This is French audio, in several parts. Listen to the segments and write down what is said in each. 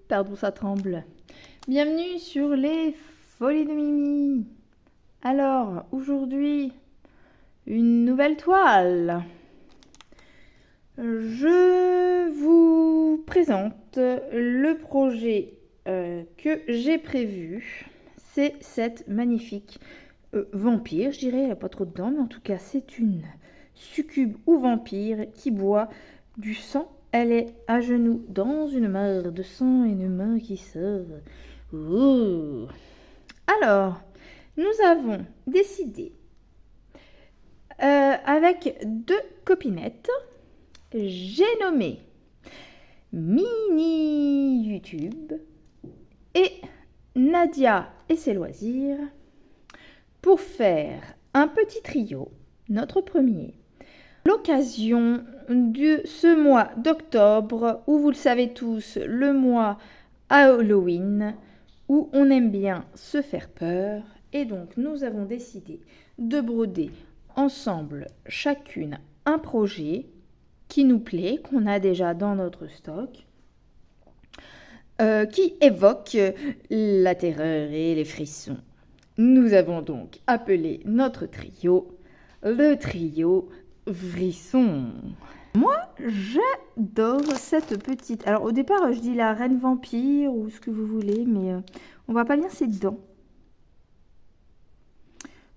pardon, ça tremble. Bienvenue sur les Folies de Mimi. Alors, aujourd'hui, une nouvelle toile. Je vous présente le projet que j'ai prévu. C'est cette magnifique vampire, je dirais, elle n'a pas trop de dents, mais en tout cas, c'est une succube ou vampire qui boit du sang. Elle est à genoux dans une mare de sang et une main qui sort. Ouh. Alors, nous avons décidé avec deux copinettes, j'ai nommé Mini YouTube et Nadia et ses loisirs pour faire un petit trio, notre premier. L'occasion de ce mois d'octobre, où vous le savez tous, le mois Halloween, où on aime bien se faire peur. Et donc, nous avons décidé de broder ensemble, chacune, un projet qui nous plaît, qu'on a déjà dans notre stock, qui évoque la terreur et les frissons. Nous avons donc appelé notre trio le trio Frisson. Moi, j'adore cette petite... Alors, au départ, je dis la reine vampire ou ce que vous voulez, mais on va pas bien ses dents.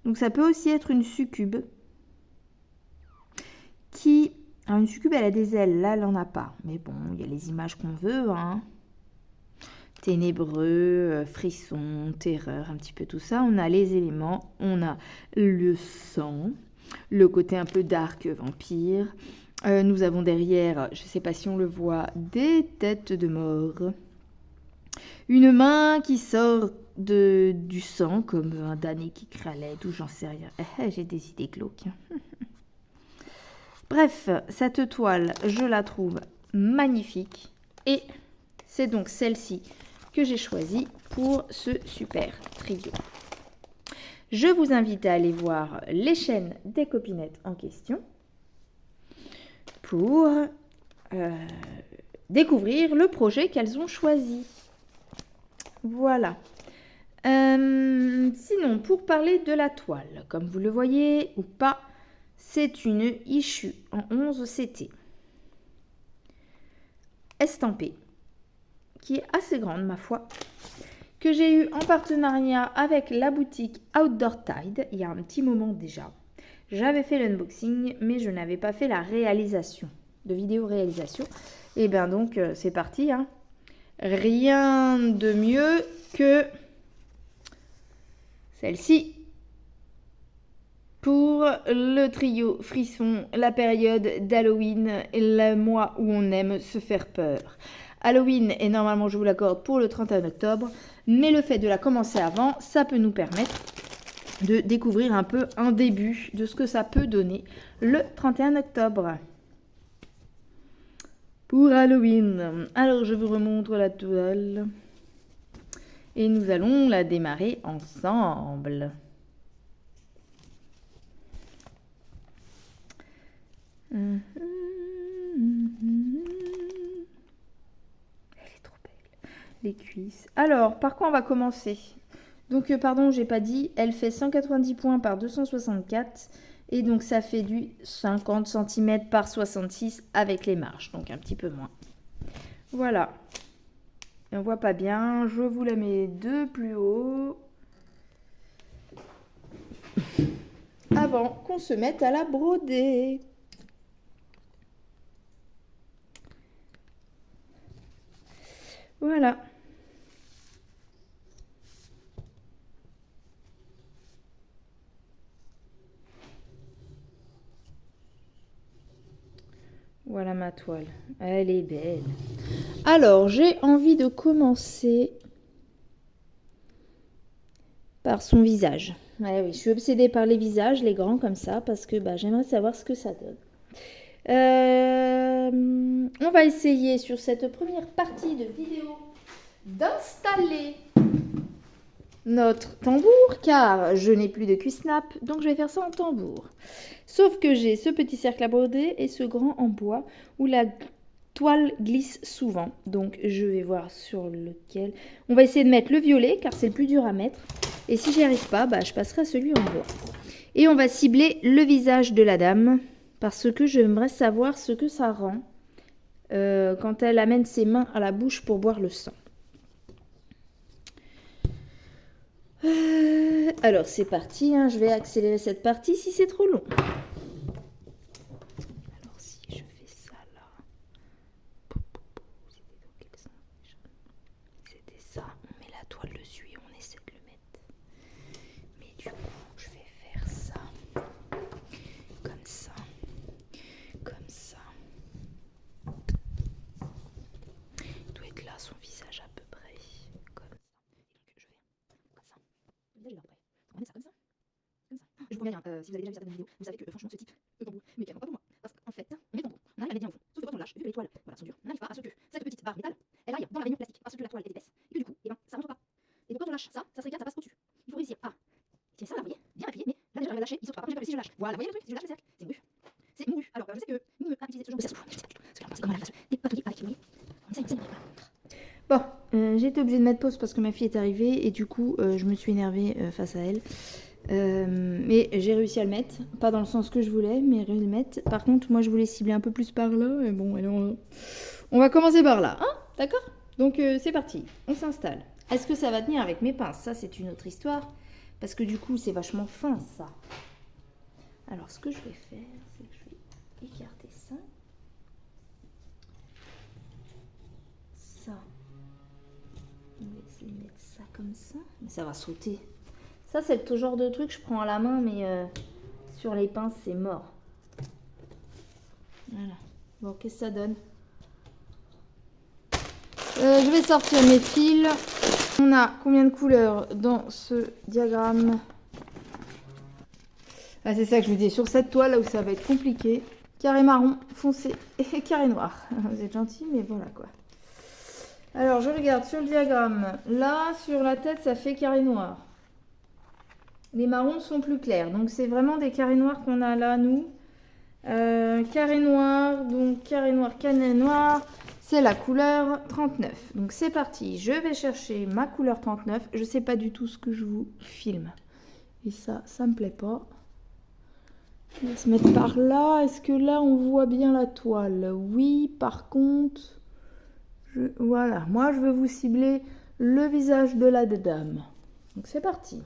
Donc, ça peut aussi être une succube qui... Alors, une succube, elle a des ailes. Là, elle en a pas. Mais bon, il y a les images qu'on veut, hein. Ténébreux, frisson, terreur, un petit peu tout ça. On a les éléments, on a le sang, le côté un peu dark vampire. Nous avons derrière, je ne sais pas si on le voit, des têtes de mort. Une main qui sort du sang, comme un damné qui cralait, ou j'en sais rien. J'ai des idées glauques. Bref, cette toile, je la trouve magnifique. Et c'est donc celle-ci que j'ai choisie pour ce super trio. Je vous invite à aller voir les chaînes des copinettes en question pour découvrir le projet qu'elles ont choisi. Voilà. Sinon, pour parler de la toile, comme vous le voyez ou pas, c'est une issue en 11 CT estampée, qui est assez grande, ma foi, que j'ai eu en partenariat avec la boutique Outdoor Tide il y a un petit moment déjà. J'avais fait l'unboxing, mais je n'avais pas fait la réalisation, de vidéo réalisation. Et bien donc, c'est parti, hein. Rien de mieux que celle-ci pour le trio Frisson, la période d'Halloween, le mois où on aime se faire peur. Halloween est normalement, je vous l'accorde, pour le 31 octobre, mais le fait de la commencer avant, ça peut nous permettre de découvrir un peu un début de ce que ça peut donner le 31 octobre. Pour Halloween, alors je vous remontre la toile et nous allons la démarrer ensemble. Elle est trop belle. Les cuisses. Alors, par quoi on va commencer? Donc, pardon, j'ai pas dit, elle fait 190 points par 264. Et donc, ça fait du 50 cm par 66 avec les marges. Donc, un petit peu moins. Voilà. Et on voit pas bien. Je vous la mets de plus haut. Avant qu'on se mette à la broder. Voilà. Voilà ma toile. Elle est belle. Alors, j'ai envie de commencer par son visage. Ouais, oui, je suis obsédée par les visages, les grands comme ça, parce que j'aimerais savoir ce que ça donne. On va essayer sur cette première partie de vidéo d'installer notre tambour, car je n'ai plus de cuissnap, donc je vais faire ça en tambour. Sauf que j'ai ce petit cercle à broder et ce grand en bois où la toile glisse souvent. Donc je vais voir sur lequel. On va essayer de mettre le violet car c'est le plus dur à mettre. Et si j'y arrive pas, je passerai à celui en bois. Et on va cibler le visage de la dame. Parce que j'aimerais savoir ce que ça rend quand elle amène ses mains à la bouche pour boire le sang. Alors c'est parti, je vais accélérer cette partie si c'est trop long. Alors si je fais ça là, c'était ça, on met la toile dessus et on essaie de le mettre. Mais du coup je vais faire ça, comme ça, comme ça. Il doit être là son visage à peu près, comme ça. Et donc je vais comme ça. Là, après. On met ça comme ça. Comme ça. Je vous reviens, si vous avez déjà vu certaines vidéos, vous savez que franchement ce type de tambour, mais carrément pas pour moi. Parce qu'en fait, on met le tambour, on arrive à mettre bien au fond. Sauf que quand on lâche, vu que les toiles sont dures, on n'arrive pas à ce que cette petite barre métal, elle aille dans la rainure plastique, parce que la toile est épaisse. Et que du coup, ça rentre pas. Et donc quand on lâche ça se régale, ça passe au-dessus. Il faut réussir à tirer ça là, vous voyez, bien appuyer, mais là déjà j'arrive à lâcher, il saute pas. Par contre, si je lâche, voilà, vous voyez le truc, si je lâche le cercle, c'est mouru. C'est mouru. Alors je sais que Mimi a utilisé ce genre de cercle, je sais pas du tout, parce que là, c'est comme des patouilles avec, vous voyez. On essaye, Bon, j'ai été obligée de mettre pause parce que ma fille est arrivée et du coup je me suis énervée face à elle. Mais j'ai réussi à le mettre, pas dans le sens que je voulais, mais réussi à le mettre. Par contre, moi je voulais cibler un peu plus par là, et bon, alors, on va commencer par là, d'accord? Donc c'est parti, on s'installe. Est-ce que ça va tenir avec mes pinces? Ça c'est une autre histoire, parce que du coup c'est vachement fin ça. Alors ce que je vais faire, c'est que je vais écarter ça. Ça. On va essayer de mettre ça comme ça, mais ça va sauter. Ça, c'est le genre de truc que je prends à la main, mais sur les pinces, c'est mort. Voilà. Bon, qu'est-ce que ça donne? Je vais sortir mes fils. On a combien de couleurs dans ce diagramme? Ah, c'est ça que je vous dis. Sur cette toile, là où ça va être compliqué. Carré marron, foncé et carré noir. Vous êtes gentils, mais voilà quoi. Alors, je regarde sur le diagramme. Là, sur la tête, ça fait carré noir. Les marrons sont plus clairs, donc c'est vraiment des carrés noirs qu'on a là, nous. Carré noir, donc carré noir, c'est la couleur 39. Donc c'est parti, je vais chercher ma couleur 39. Je sais pas du tout ce que je vous filme. Et ça me plaît pas. On va se mettre par là. Est-ce que là, on voit bien la toile? Oui, par contre... Voilà, moi je veux vous cibler le visage de la dame. Donc c'est parti.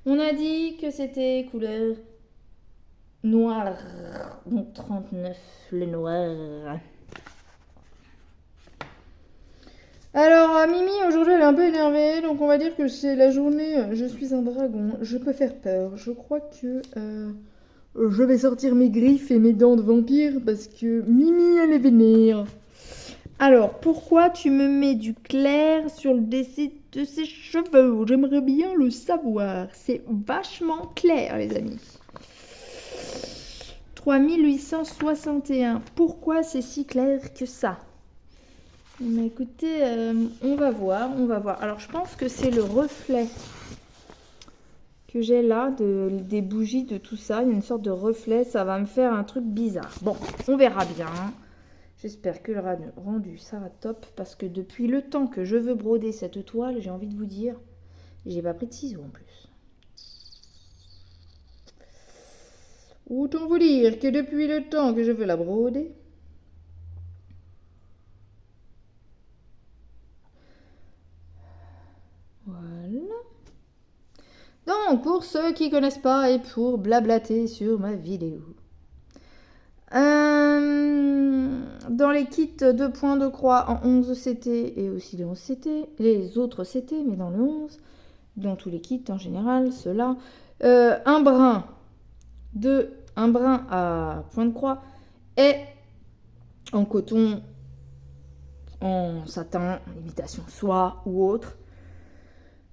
On a dit que c'était couleur noire, donc 39, le noir. Alors, Mimi, aujourd'hui, elle est un peu énervée, donc on va dire que c'est la journée je suis un dragon, je peux faire peur. Je crois que je vais sortir mes griffes et mes dents de vampire parce que Mimi, elle est vénère. Alors, pourquoi tu me mets du clair sur le dessin de ses cheveux? J'aimerais bien le savoir. C'est vachement clair, les amis. 3861. Pourquoi c'est si clair que ça? Mais écoutez, on va voir. Alors, je pense que c'est le reflet que j'ai là des bougies, de tout ça. Il y a une sorte de reflet. Ça va me faire un truc bizarre. Bon, on verra bien. J'espère que le rendu sera top parce que depuis le temps que je veux broder cette toile, j'ai envie de vous dire, j'ai pas pris de ciseaux en plus. Autant vous dire que depuis le temps que je veux la broder, voilà. Donc pour ceux qui connaissent pas et pour blablater sur ma vidéo. Dans les kits 2 points de croix en 11 CT et aussi les 11 CT, les autres CT, mais dans le 11, dans tous les kits en général, ceux-là, un brin à point de croix est en coton, en satin, imitation soie ou autre.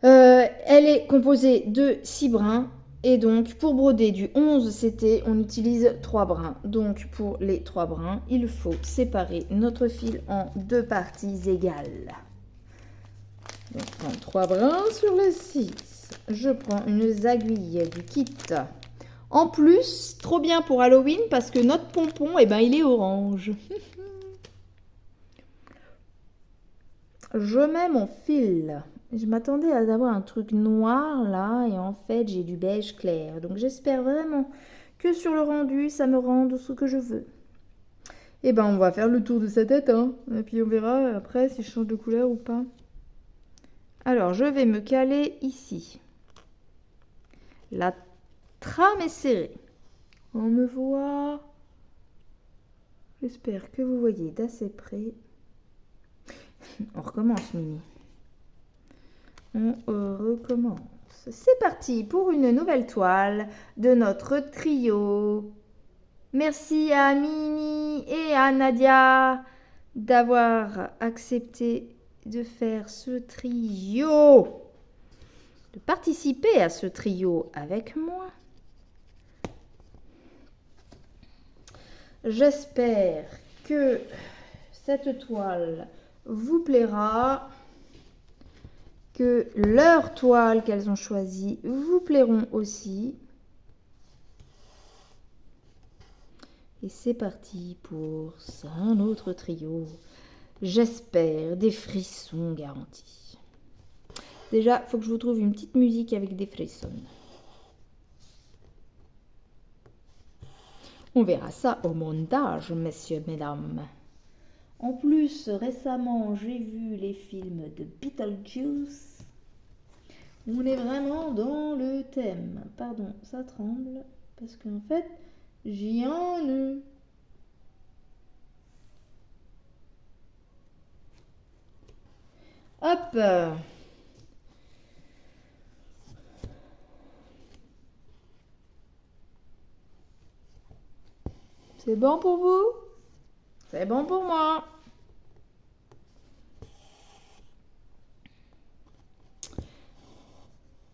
Elle est composée de 6 brins. Et donc, pour broder du 11 CT, on utilise 3 brins. Donc, pour les 3 brins, il faut séparer notre fil en 2 parties égales. Donc, je prends 3 brins sur les 6. Je prends une aiguille du kit. En plus, trop bien pour Halloween, parce que notre pompon, eh ben, il est orange. Je mets mon fil. Je m'attendais à avoir un truc noir là et en fait j'ai du beige clair. Donc j'espère vraiment que sur le rendu ça me rende ce que je veux. Et ben on va faire le tour de sa tête hein. Et puis on verra après si je change de couleur ou pas. Alors je vais me caler ici. La trame est serrée. On me voit. J'espère que vous voyez d'assez près. On recommence Mimi. On recommence. C'est parti pour une nouvelle toile de notre trio. Merci à Mimi et à Nadia d'avoir accepté de faire ce trio, de participer à ce trio avec moi. J'espère que cette toile vous plaira, que leurs toiles qu'elles ont choisies vous plairont aussi. Et c'est parti pour un autre trio. J'espère des frissons garantis. Déjà, il faut que je vous trouve une petite musique avec des frissons. On verra ça au montage, messieurs, mesdames. En plus, récemment, j'ai vu les films de Beetlejuice. On est vraiment dans le thème. Pardon, ça tremble. Parce qu'en fait, j'y en ai. Hop. C'est bon pour vous? C'est bon pour moi.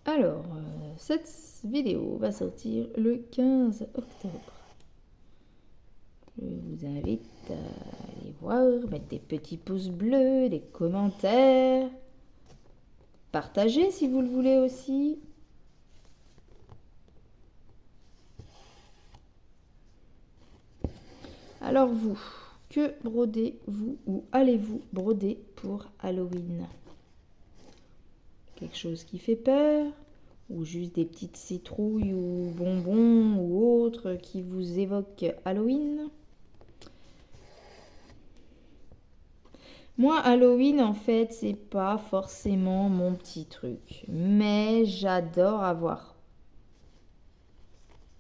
Alors, cette vidéo va sortir le 15 octobre. Je vous invite à aller voir, mettre des petits pouces bleus, des commentaires. Partagez si vous le voulez aussi. Alors vous, que brodez-vous ou allez-vous broder pour Halloween? Quelque chose qui fait peur? Ou juste des petites citrouilles ou bonbons ou autres qui vous évoquent Halloween? Moi, Halloween, en fait, c'est pas forcément mon petit truc. Mais j'adore avoir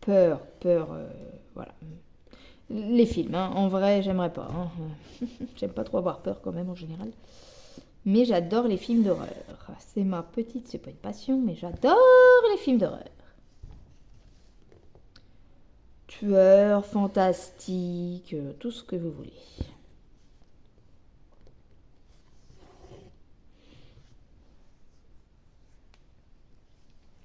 peur, voilà. Les films, hein. En vrai, j'aimerais pas. Hein. J'aime pas trop avoir peur quand même en général. Mais j'adore les films d'horreur. C'est ma petite, c'est pas une passion, mais j'adore les films d'horreur. Tueurs, fantastiques, tout ce que vous voulez.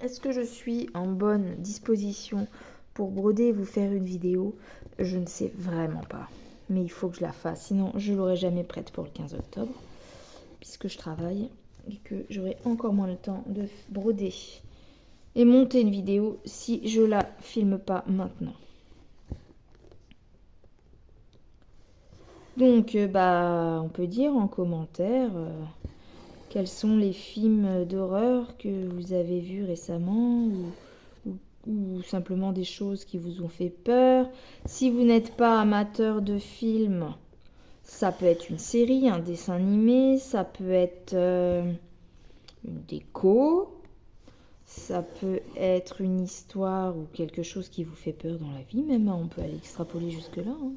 Est-ce que je suis en bonne disposition pour broder et vous faire une vidéo? Je ne sais vraiment pas. Mais il faut que je la fasse, sinon je ne l'aurai jamais prête pour le 15 octobre. Puisque je travaille et que j'aurai encore moins le temps de broder et monter une vidéo si je la filme pas maintenant. Donc, on peut dire en commentaire quels sont les films d'horreur que vous avez vus récemment ou simplement des choses qui vous ont fait peur. Si vous n'êtes pas amateur de films, ça peut être une série, un dessin animé, ça peut être une déco, ça peut être une histoire ou quelque chose qui vous fait peur dans la vie, même on peut aller extrapoler jusque-là. Hein.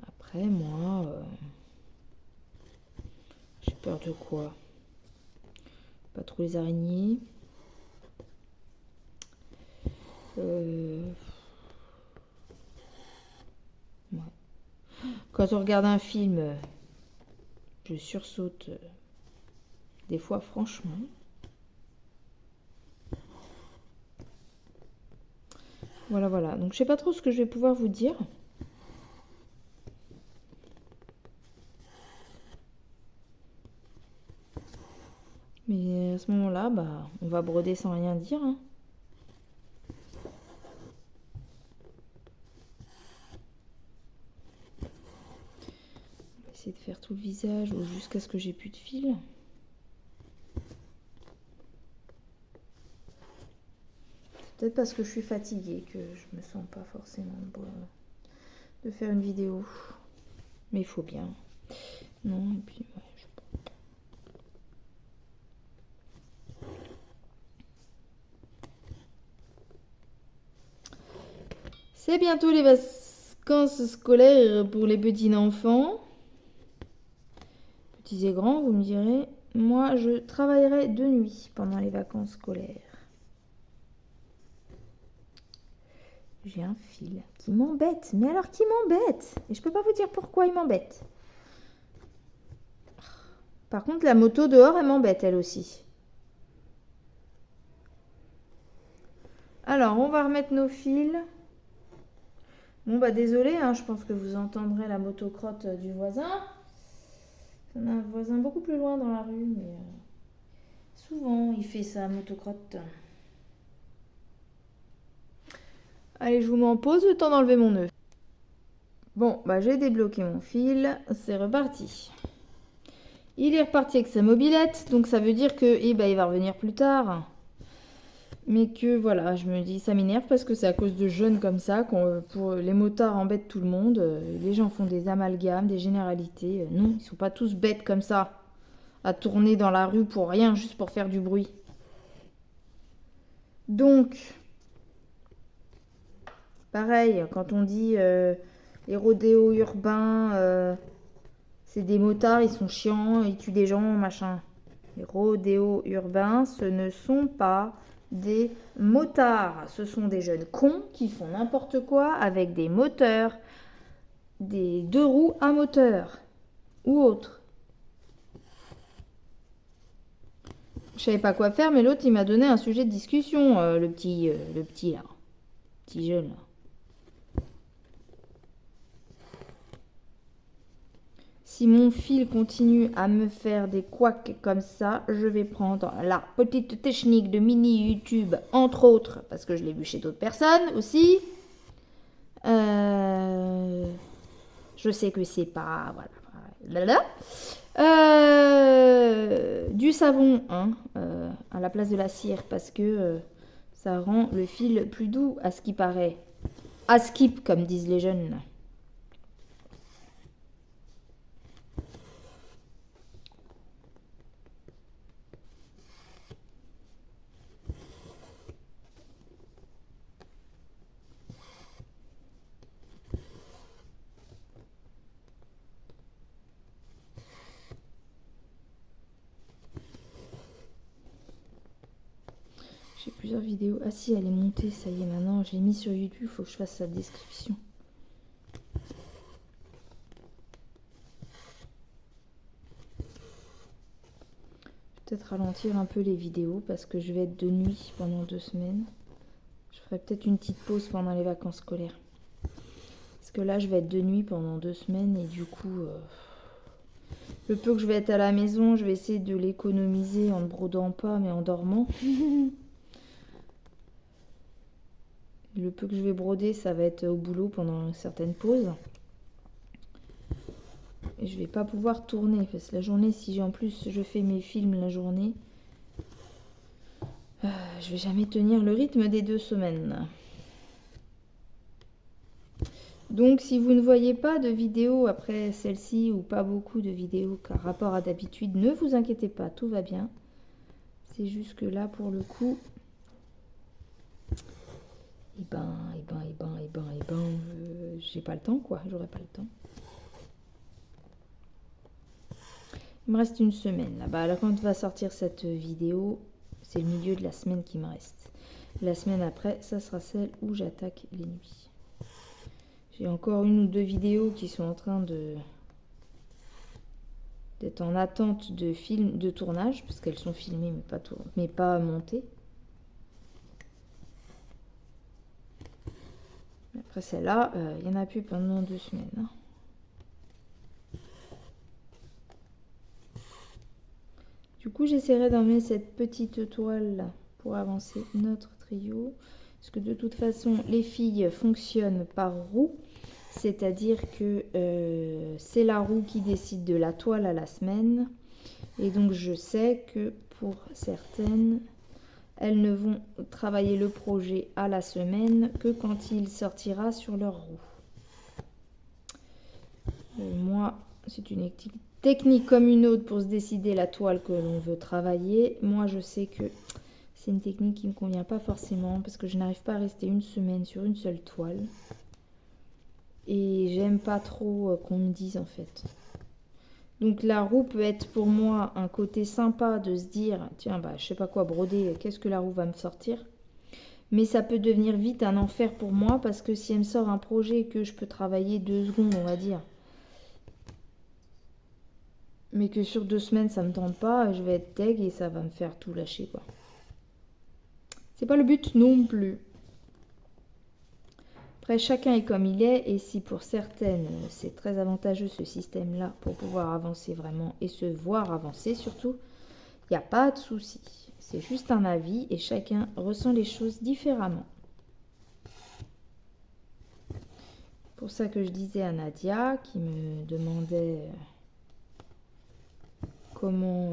Après, moi, j'ai peur de quoi? Pas trop les araignées. Ouais. Quand on regarde un film, je sursaute des fois, franchement. Voilà. Donc, je sais pas trop ce que je vais pouvoir vous dire. Mais à ce moment-là, on va broder sans rien dire. Hein. essayer de faire tout le visage jusqu'à ce que j'ai plus de fil. C'est peut-être parce que je suis fatiguée que je me sens pas forcément de faire une vidéo. Mais il faut bien. Non, et puis... ouais, c'est bientôt les vacances scolaires pour les petits enfants. Petits et grands, vous me direz. Moi, je travaillerai de nuit pendant les vacances scolaires. J'ai un fil qui m'embête. Mais alors qui m'embête? Et je peux pas vous dire pourquoi il m'embête. Par contre, la moto dehors, elle m'embête, elle aussi. Alors, on va remettre nos fils. Bon, bah désolé, hein, je pense que vous entendrez la motocrotte du voisin. On a un voisin beaucoup plus loin dans la rue, mais souvent, il fait sa motocrotte. Allez, je vous mets en pause, le temps d'enlever mon nœud. Bon, bah j'ai débloqué mon fil, c'est reparti. Il est reparti avec sa mobilette, donc ça veut dire que il va revenir plus tard. Mais que voilà, je me dis, ça m'énerve parce que c'est à cause de jeunes comme ça pour les motards embêtent tout le monde. Les gens font des amalgames, des généralités. Non, ils sont pas tous bêtes comme ça, à tourner dans la rue pour rien, juste pour faire du bruit. Donc, pareil, quand on dit les rodéos urbains, c'est des motards, ils sont chiants, ils tuent des gens, machin. Les rodéos urbains, ce ne sont pas des motards. Ce sont des jeunes cons qui font n'importe quoi avec des moteurs, des 2 roues à moteur ou autre. Je savais pas quoi faire, mais l'autre il m'a donné un sujet de discussion, le petit là, petit jeune là. Si mon fil continue à me faire des couacs comme ça, je vais prendre la petite technique de mini YouTube, entre autres, parce que je l'ai vu chez d'autres personnes aussi. Je sais que c'est pas... Voilà. Du savon hein, à la place de la cire, parce que ça rend le fil plus doux, à ce qui paraît. À skip, comme disent les jeunes. J'ai plusieurs vidéos. Ah si, elle est montée, ça y est, maintenant. Je l'ai mis sur YouTube, il faut que je fasse sa description. Peut-être ralentir un peu les vidéos parce que je vais être de nuit pendant 2 semaines. Je ferai peut-être une petite pause pendant les vacances scolaires. Parce que là, je vais être de nuit pendant 2 semaines et du coup, le peu que je vais être à la maison, je vais essayer de l'économiser en ne brodant pas, mais en dormant. Le peu que je vais broder, ça va être au boulot pendant certaines pauses. Et je vais pas pouvoir tourner parce que la journée, si en plus je fais mes films la journée, je vais jamais tenir le rythme des 2 semaines. Donc si vous ne voyez pas de vidéos après celle-ci ou pas beaucoup de vidéos par rapport à d'habitude, ne vous inquiétez pas, tout va bien. C'est juste que là pour le coup, j'ai pas le temps quoi, j'aurai pas le temps. Il me reste une semaine là-bas. Là, quand va sortir cette vidéo, c'est le milieu de la semaine qui me reste. La semaine après, ça sera celle où j'attaque les nuits. J'ai encore 1 ou 2 vidéos qui sont en train d'être en attente de tournage, parce qu'elles sont filmées mais pas montées. Après celle-là, il n'y en a plus pendant 2 semaines. Hein. Du coup, j'essaierai d'emmener cette petite toile là pour avancer notre trio. Parce que de toute façon, les filles fonctionnent par roue. C'est-à-dire que c'est la roue qui décide de la toile à la semaine. Et donc je sais que pour certaines, elles ne vont travailler le projet à la semaine que quand il sortira sur leur roue. Moi, c'est une technique comme une autre pour se décider la toile que l'on veut travailler. Moi, je sais que c'est une technique qui ne me convient pas forcément parce que je n'arrive pas à rester une semaine sur une seule toile. Et j'aime pas trop qu'on me dise en fait. Donc la roue peut être pour moi un côté sympa de se dire, tiens, bah, je sais pas quoi broder, qu'est-ce que la roue va me sortir? Mais ça peut devenir vite un enfer pour moi parce que si elle me sort un projet que je peux travailler 2 secondes, on va dire, mais que sur 2 semaines ça me tente pas, je vais être deg et ça va me faire tout lâcher quoi. C'est pas le but non plus. Après, chacun est comme il est, et si pour certaines, c'est très avantageux ce système-là pour pouvoir avancer vraiment et se voir avancer surtout, il n'y a pas de souci. C'est juste un avis et chacun ressent les choses différemment. Pour ça que je disais à Nadia, qui me demandait comment...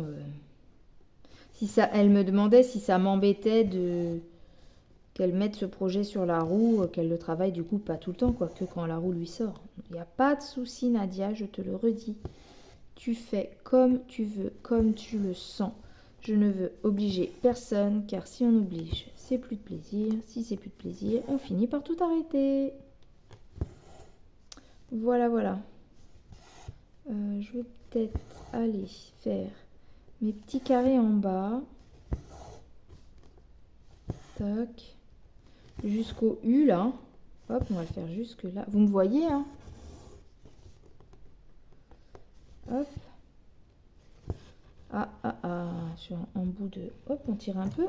elle me demandait si ça m'embêtait qu'elle mette ce projet sur la roue, qu'elle le travaille du coup pas tout le temps, quoi, que quand la roue lui sort. Il n'y a pas de souci Nadia, je te le redis. Tu fais comme tu veux, comme tu le sens. Je ne veux obliger personne, car si on oblige, c'est plus de plaisir. Si c'est plus de plaisir, on finit par tout arrêter. Voilà, voilà. Je vais peut-être aller faire mes petits carrés en bas. Tac. Jusqu'au U là. Hop, on va le faire jusque là. Vous me voyez, hein? Hop. Sur un bout de... Hop, on tire un peu.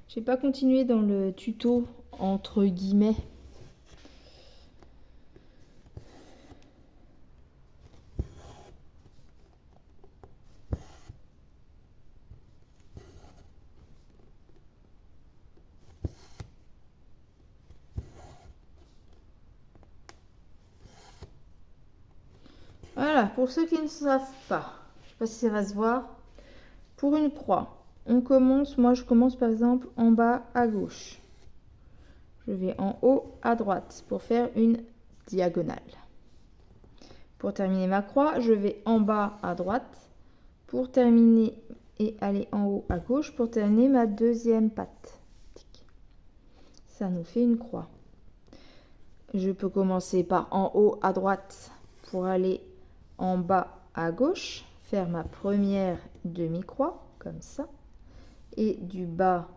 J'ai pas continué dans le tuto, entre guillemets. Voilà, pour ceux qui ne savent pas, je ne sais pas si ça va se voir, pour une croix, on commence, moi je commence par exemple en bas à gauche. Je vais en haut à droite pour faire une diagonale. Pour terminer ma croix, je vais en bas à droite pour terminer et aller en haut à gauche pour terminer ma deuxième patte. Ça nous fait une croix. Je peux commencer par en haut à droite pour aller en bas à gauche, faire ma première demi-croix, comme ça, et du bas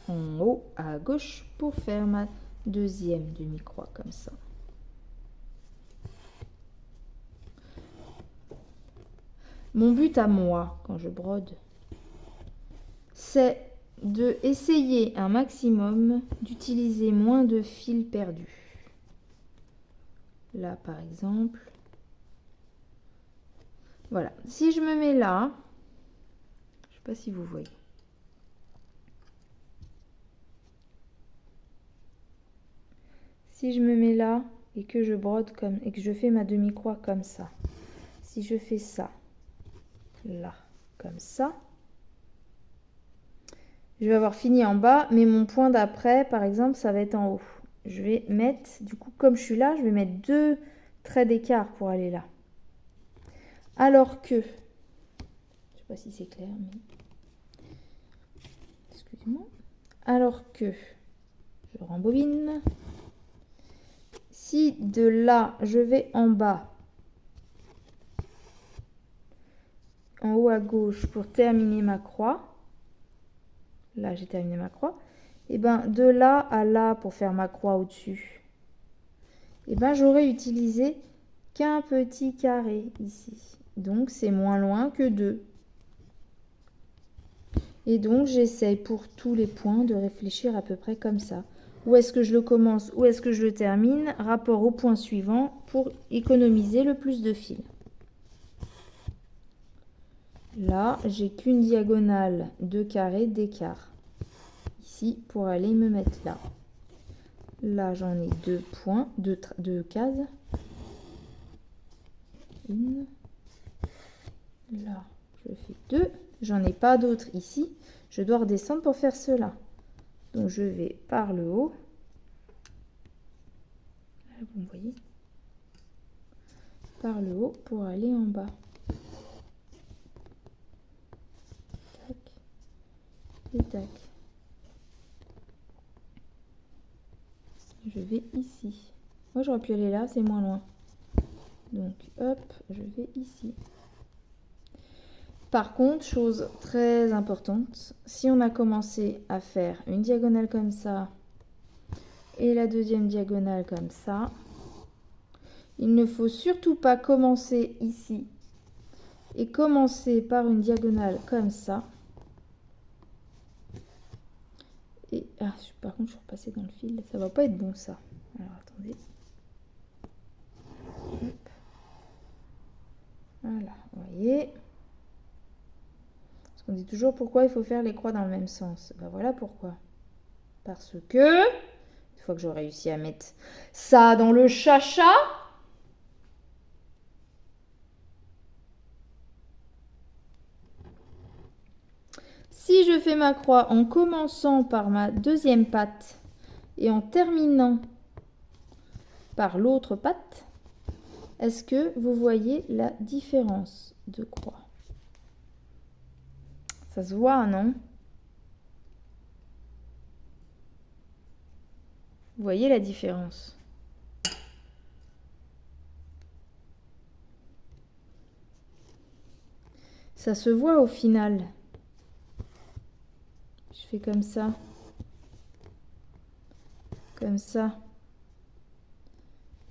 en haut à gauche pour faire ma deuxième demi-croix, comme ça. Mon but à moi, quand je brode, c'est de essayer un maximum d'utiliser moins de fils perdus. Là, par exemple... Voilà, si je me mets là, je ne sais pas si vous voyez. Si je me mets là et que je brode comme et que je fais ma demi-croix comme ça. Si je fais ça, là, comme ça, je vais avoir fini en bas, mais mon point d'après, par exemple, ça va être en haut. Je vais mettre, du coup, comme je suis là, je vais mettre 2 traits d'écart pour aller là. Alors que, je ne sais pas si c'est clair, mais... Excusez-moi. Alors que, je rembobine. Si de là, je vais en bas, en haut à gauche, pour terminer ma croix, là, j'ai terminé ma croix, et bien de là à là, pour faire ma croix au-dessus, et ben j'aurais utilisé qu'un petit carré ici. Donc, c'est moins loin que 2. Et donc, j'essaye pour tous les points de réfléchir à peu près comme ça. Où est-ce que je le commence, où est-ce que je le termine, rapport au point suivant pour économiser le plus de fil. Là, j'ai qu'une diagonale de carré d'écart. Ici, pour aller me mettre là. Là, j'en ai 2 points, 2 cases. Une. Là, je fais 2. J'en ai pas d'autres ici. Je dois redescendre pour faire cela. Donc, je vais par le haut. Vous voyez, par le haut pour aller en bas. Tac et tac. Je vais ici. Moi, j'aurais pu aller là, c'est moins loin. Donc, hop, je vais ici. Par contre, chose très importante, si on a commencé à faire une diagonale comme ça et la deuxième diagonale comme ça, il ne faut surtout pas commencer ici et commencer par une diagonale comme ça. Et par contre, je suis repassée dans le fil, ça va pas être bon ça. Alors attendez. Hop. Voilà, vous voyez. Parce qu'on dit toujours pourquoi il faut faire les croix dans le même sens. Ben voilà pourquoi. Parce que, une fois que j'aurai réussi à mettre ça dans le chacha, si je fais ma croix en commençant par ma deuxième patte et en terminant par l'autre patte, est-ce que vous voyez la différence de croix? Ça se voit, non? Vous voyez la différence? Ça se voit au final. Je fais comme ça. Comme ça.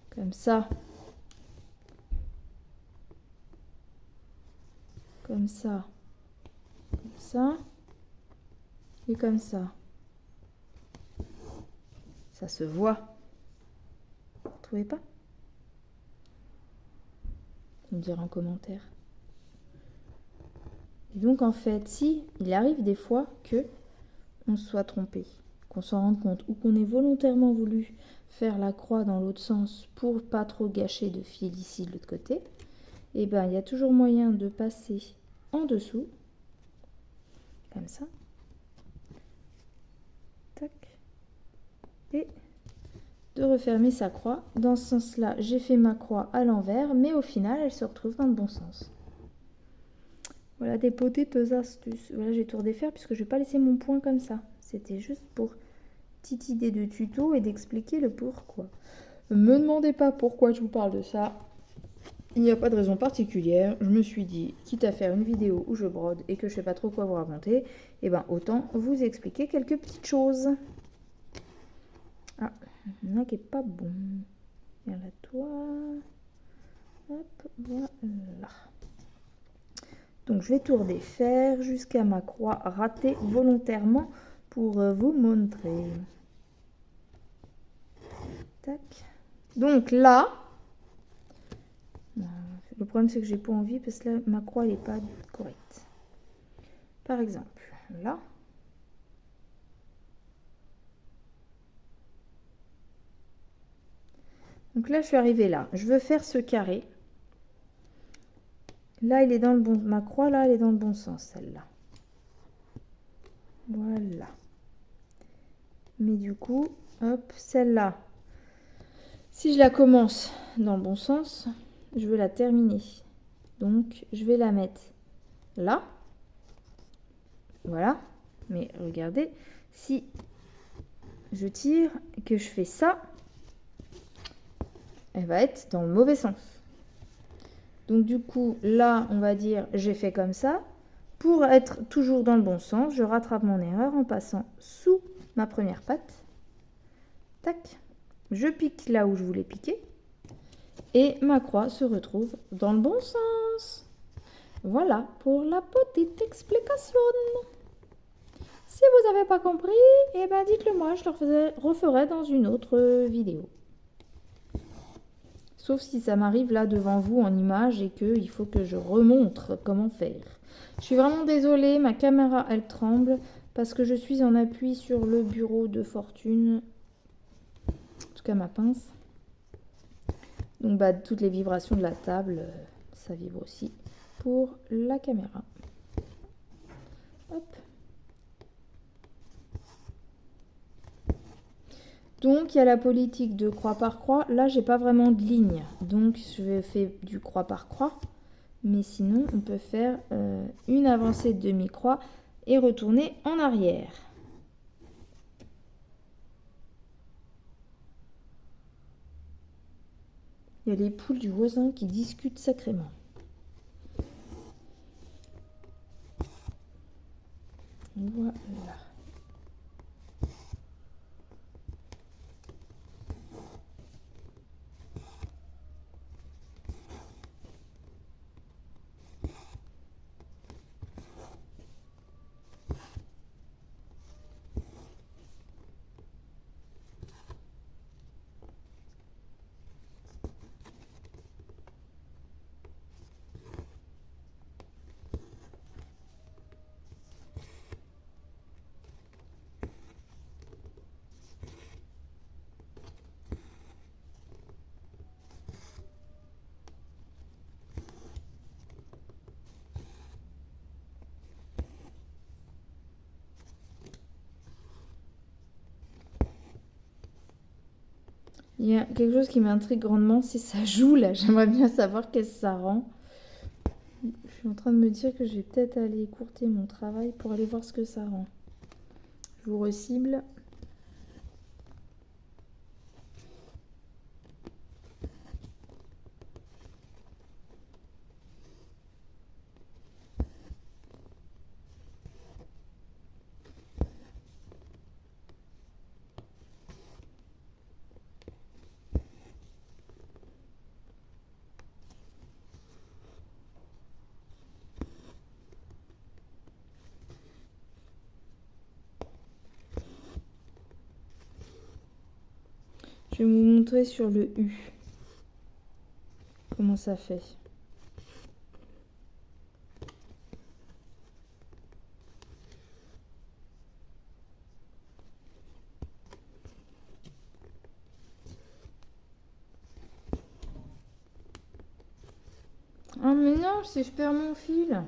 Comme ça. Comme ça. Comme ça. Et comme ça. Ça se voit. Vous ne trouvez pas? Vous me direz en commentaire. Et donc en fait, si il arrive des fois que on se soit trompé, qu'on s'en rende compte ou qu'on ait volontairement voulu faire la croix dans l'autre sens pour pas trop gâcher de fil ici de l'autre côté, et ben il y a toujours moyen de passer en dessous, comme ça, tac, et de refermer sa croix. Dans ce sens-là, j'ai fait ma croix à l'envers, mais au final, elle se retrouve dans le bon sens. Voilà des petites astuces. Voilà, j'ai tout redéfaire puisque je vais pas laisser mon point comme ça. C'était juste pour petite idée de tuto et d'expliquer le pourquoi. Ne me demandez pas pourquoi je vous parle de ça. Il n'y a pas de raison particulière. Je me suis dit, quitte à faire une vidéo où je brode et que je sais pas trop quoi vous raconter, et ben autant vous expliquer quelques petites choses. Ah, il y en a qui est pas bon. Viens là, toi. Hop, voilà. Donc je vais tout redéfaire jusqu'à ma croix ratée volontairement pour vous montrer. Tac. Donc là, le problème c'est que j'ai pas envie parce que là ma croix elle n'est pas correcte. Par exemple, là. Donc là je suis arrivée là. Je veux faire ce carré. Là, il est dans le bon... Ma croix, là, elle est dans le bon sens, celle-là. Voilà. Mais du coup, hop, celle-là. Si je la commence dans le bon sens, je veux la terminer. Donc, je vais la mettre là. Voilà. Mais regardez, si je tire et que je fais ça, elle va être dans le mauvais sens. Donc du coup, là, on va dire, j'ai fait comme ça. Pour être toujours dans le bon sens, je rattrape mon erreur en passant sous ma première patte. Tac. Je pique là où je voulais piquer. Et ma croix se retrouve dans le bon sens. Voilà pour la petite explication. Si vous n'avez pas compris, eh ben dites-le moi, je le referai dans une autre vidéo. Sauf si ça m'arrive là devant vous en image et qu'il faut que je remontre comment faire. Je suis vraiment désolée, ma caméra elle tremble parce que je suis en appui sur le bureau de fortune. En tout cas ma pince. Donc bah, toutes les vibrations de la table, ça vibre aussi pour la caméra. Hop. Donc il y a la politique de croix par croix. Là j'ai pas vraiment de ligne, donc je fais du croix par croix. Mais sinon on peut faire une avancée de demi-croix et retourner en arrière. Il y a les poules du voisin qui discutent sacrément. Voilà. Il y a quelque chose qui m'intrigue grandement, c'est ça joue là. J'aimerais bien savoir qu'est-ce que ça rend. Je suis en train de me dire que je vais peut-être aller écourter mon travail pour aller voir ce que ça rend. Je vous recible. Je vais vous montrer sur le U comment ça fait. Ah mais non, si je perds mon fil.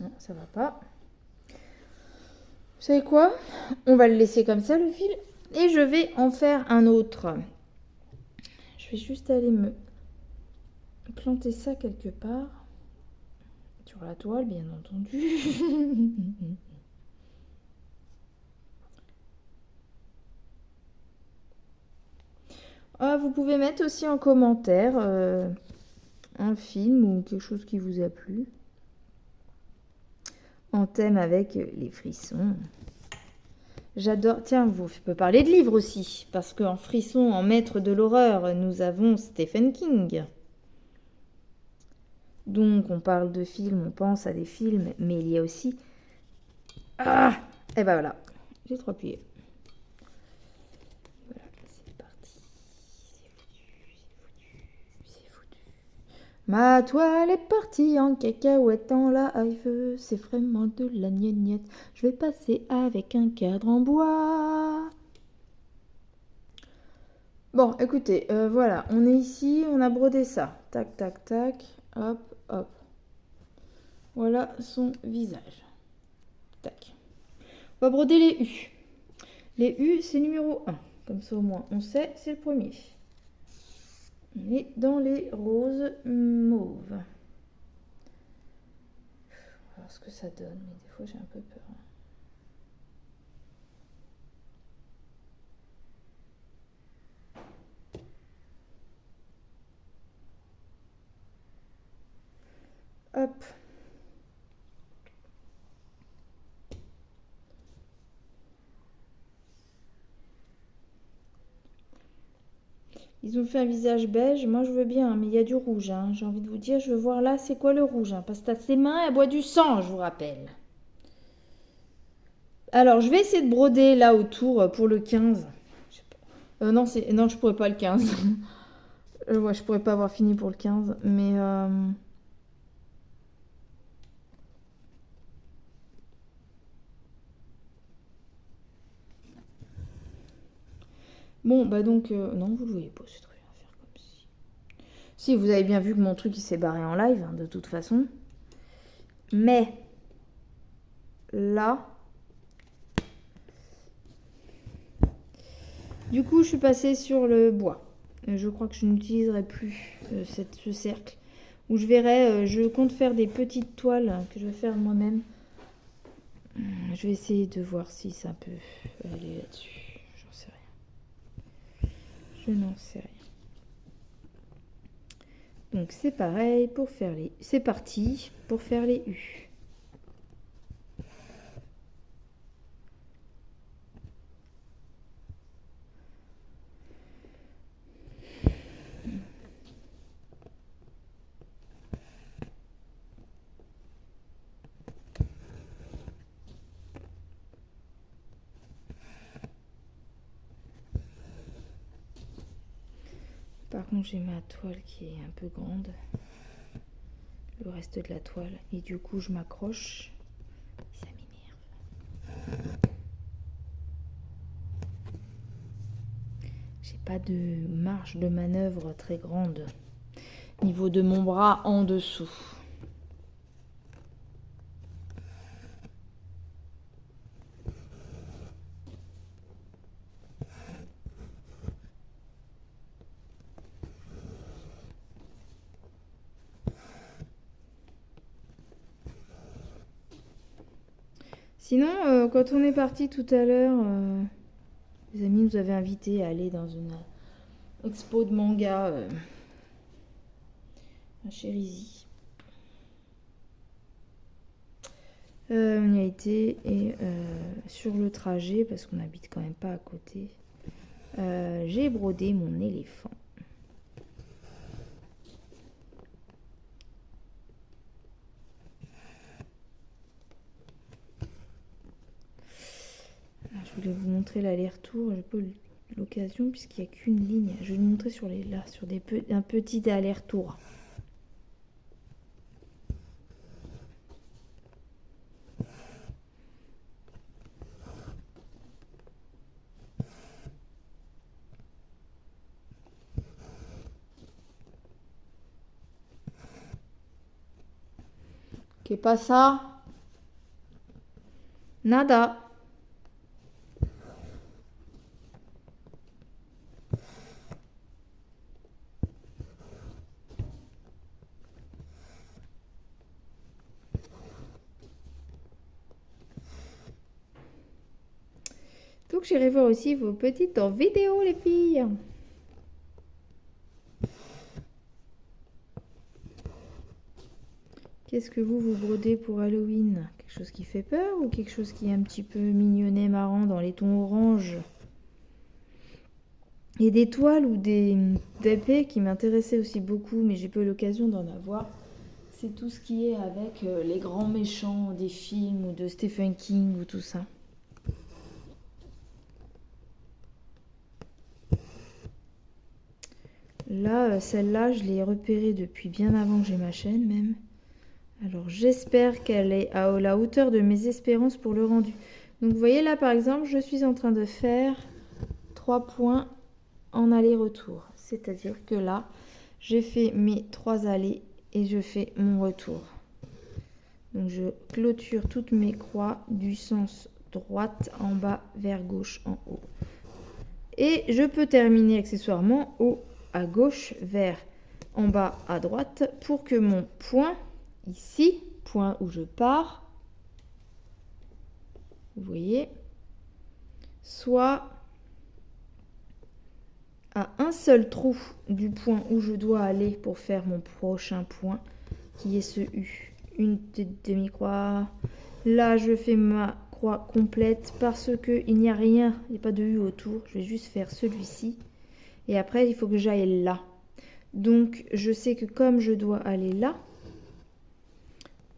Non, ça va pas. Vous savez quoi? On va le laisser comme ça le fil et je vais en faire un autre. Je vais juste aller me planter ça quelque part. Sur la toile, bien entendu. Ah, vous pouvez mettre aussi en commentaire un film ou quelque chose qui vous a plu. En thème avec les frissons. J'adore. Tiens, je peux parler de livres aussi. Parce qu'en frisson, en maître de l'horreur, nous avons Stephen King. Donc, on parle de films, on pense à des films, mais il y a aussi... Ah! Et ben voilà, j'ai trop appuyé. Voilà, c'est parti. C'est foutu. Ma toile est partie en cacahuète en live. C'est vraiment de la gneignette. Je vais passer avec un cadre en bois. Bon, écoutez, voilà, on est ici, on a brodé ça. Tac, tac, tac. Hop, hop. Voilà son visage. Tac. On va broder les U. Les U, c'est numéro 1. Comme ça, au moins, on sait, c'est le premier. On est dans les roses mauves. On va voir ce que ça donne, mais des fois, j'ai un peu peur. Hop. Ils ont fait un visage beige, moi je veux bien, mais il y a du rouge. Hein. J'ai envie de vous dire, je veux voir là, c'est quoi le rouge hein, parce que ses mains, elle boit du sang, je vous rappelle. Alors, je vais essayer de broder là autour pour le 15. Je sais pas. Non, je pourrais pas le 15. Ouais, je pourrais pas avoir fini pour le 15. Mais... Bon, bah donc... Non, vous le voyez pas, c'est très bien à faire comme si... Si, vous avez bien vu que mon truc, il s'est barré en live, hein, de toute façon. Mais... Là... Du coup, je suis passée sur le bois. Je crois que je n'utiliserai plus ce cercle. Où je verrai, je compte faire des petites toiles que je vais faire moi-même. Je vais essayer de voir si ça peut aller là-dessus. J'en sais rien. Je n'en sais rien. Donc c'est pareil pour faire les... C'est parti pour faire les U. Par contre, j'ai ma toile qui est un peu grande. Le reste de la toile. Et du coup, je m'accroche. Ça m'énerve. J'ai pas de marge de manœuvre très grande. Niveau de mon bras en dessous. Sinon, quand on est parti tout à l'heure, les amis nous avaient invités à aller dans une expo de manga à Chérisy. On y a été et sur le trajet, parce qu'on n'habite quand même pas à côté, j'ai brodé mon éléphant. Je voulais vous montrer l'aller-retour, j'ai pas eu l'occasion puisqu'il n'y a qu'une ligne. Je vais vous montrer sur un petit aller-retour. Qu'est pas ça? Nada. Donc j'irai voir aussi vos petites en vidéo, les filles. Qu'est-ce que vous brodez pour Halloween? Quelque chose qui fait peur ou quelque chose qui est un petit peu mignonnet, marrant dans les tons orange? Et des toiles ou des épées qui m'intéressaient aussi beaucoup, mais j'ai pas eu l'occasion d'en avoir. C'est tout ce qui est avec les grands méchants des films ou de Stephen King ou tout ça. Là, celle-là, je l'ai repérée depuis bien avant que j'ai ma chaîne même. Alors j'espère qu'elle est à la hauteur de mes espérances pour le rendu. Donc vous voyez là par exemple, je suis en train de faire 3 points en aller-retour. C'est-à-dire que là, j'ai fait mes 3 allées et je fais mon retour. Donc je clôture toutes mes croix du sens droite en bas vers gauche en haut. Et je peux terminer accessoirement haut à gauche vers en bas à droite pour que mon point ici, point où je pars, vous voyez, soit à un seul trou du point où je dois aller pour faire mon prochain point, qui est ce U. Une demi-croix. Là, je fais ma croix complète parce qu'il n'y a rien, il n'y a pas de U autour. Je vais juste faire celui-ci. Et après, il faut que j'aille là. Donc, je sais que comme je dois aller là,